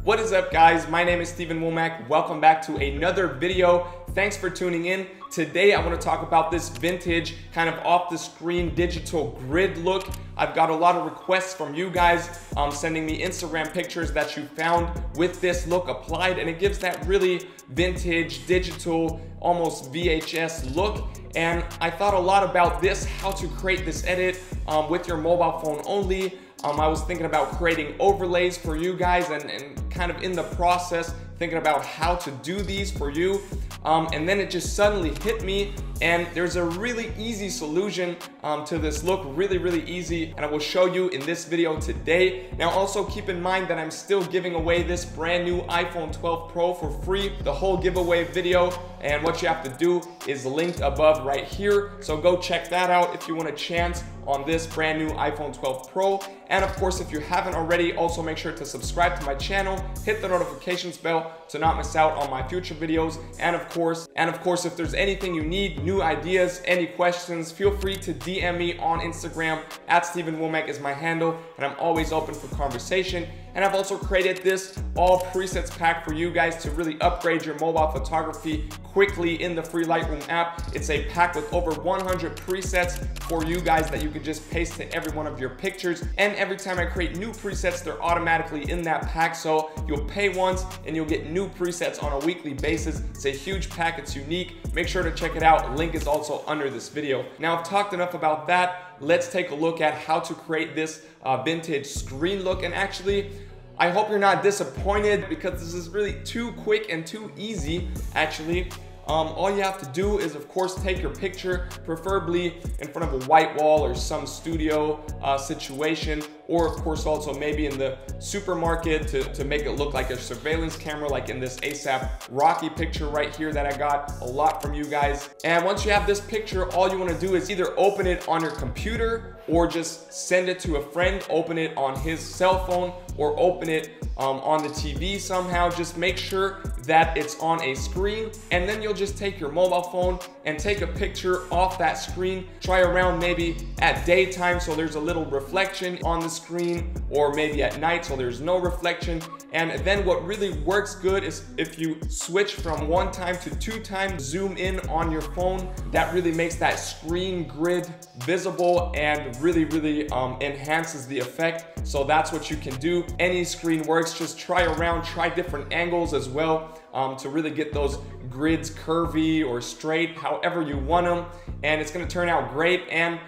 What is up, guys? My name is Wommack. Welcome back to another video. Thanks for tuning in. Today I want to talk about this vintage kind of off the screen digital grid look. I've got a lot of requests from you guys sending me Instagram pictures that you found with this look applied, and it gives that really vintage digital almost VHS look. And I thought a lot about this, how to create this edit with your mobile phone only. I was thinking about creating overlays for you guys and kind of in the process thinking about how to do these for you. And then it just suddenly hit me, and there's a really easy solution to this look, really easy, and I will show you in this video today. Now also keep in mind that I'm still giving away this brand new iPhone 12 Pro for free, the whole giveaway video, and what you have to do is linked above right here. So go check that out if you want a chance on this brand new iPhone 12 Pro. And of course, if you haven't already, also make sure to subscribe to my channel, hit the notifications bell to not miss out on my future videos. And of course, if there's anything you need, new ideas, any questions, feel free to DM me on Instagram. @StevenWommack is my handle, and I'm always open for conversation. And I've also created this all presets pack for you guys to really upgrade your mobile photography quickly in the free Lightroom app. It's a pack with over 100 presets for you guys that you can just paste to every one of your pictures. And every time I create new presets, they're automatically in that pack. So you'll pay once and you'll get new presets on a weekly basis. It's a huge pack, it's unique. Make sure to check it out. Link is also under this video. Now I've talked enough about that. Let's take a look at how to create this vintage screen look. And actually, I hope you're not disappointed because this is really too quick and too easy, actually. All you have to do is, of course, take your picture, preferably in front of a white wall or some studio situation, or of course also maybe in the supermarket to make it look like a surveillance camera, like in this APRocky picture right here that I got a lot from you guys. And once you have this picture, all you want to do is either open it on your computer or just send it to a friend, open it on his cell phone, or open it on the TV somehow. Just make sure that it's on a screen, and then you'll just take your mobile phone and take a picture off that screen. Try around maybe at daytime so there's a little reflection on the screen, or maybe at night so there's no reflection. And then what really works good is if you switch from 1 time to 2 times, zoom in on your phone. That really makes that screen grid visible and really enhances the effect. So that's what you can do. Any screen works. Just try around, try different angles as well to really get those grids curvy or straight, however you want them, and it's going to turn out great. And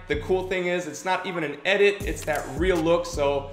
the cool thing is, it's not even an edit, it's that real look. So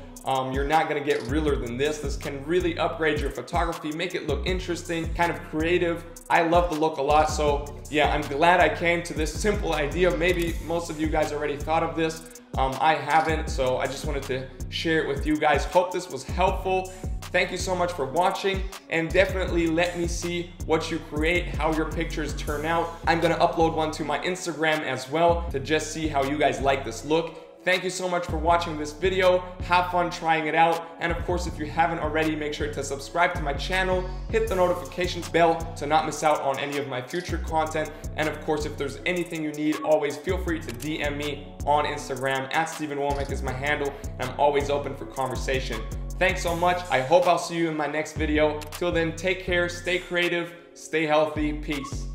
you're not gonna get realer than this. This can really upgrade your photography, make it look interesting, kind of creative. I love the look a lot. So yeah, I'm glad I came to this simple idea. Maybe most of you guys already thought of this. I haven't, so I just wanted to share it with you guys. Hope this was helpful. Thank you so much for watching, and definitely let me see what you create, how your pictures turn out. I'm gonna upload one to my Instagram as well to just see how you guys like this look. Thank you so much for watching this video. Have fun trying it out. And of course, if you haven't already, make sure to subscribe to my channel, hit the notifications bell to not miss out on any of my future content. And of course, if there's anything you need, always feel free to DM me on Instagram. @StevenWommack is my handle, and I'm always open for conversation. Thanks so much. I hope I'll see you in my next video. Till then, take care, stay creative, stay healthy, peace.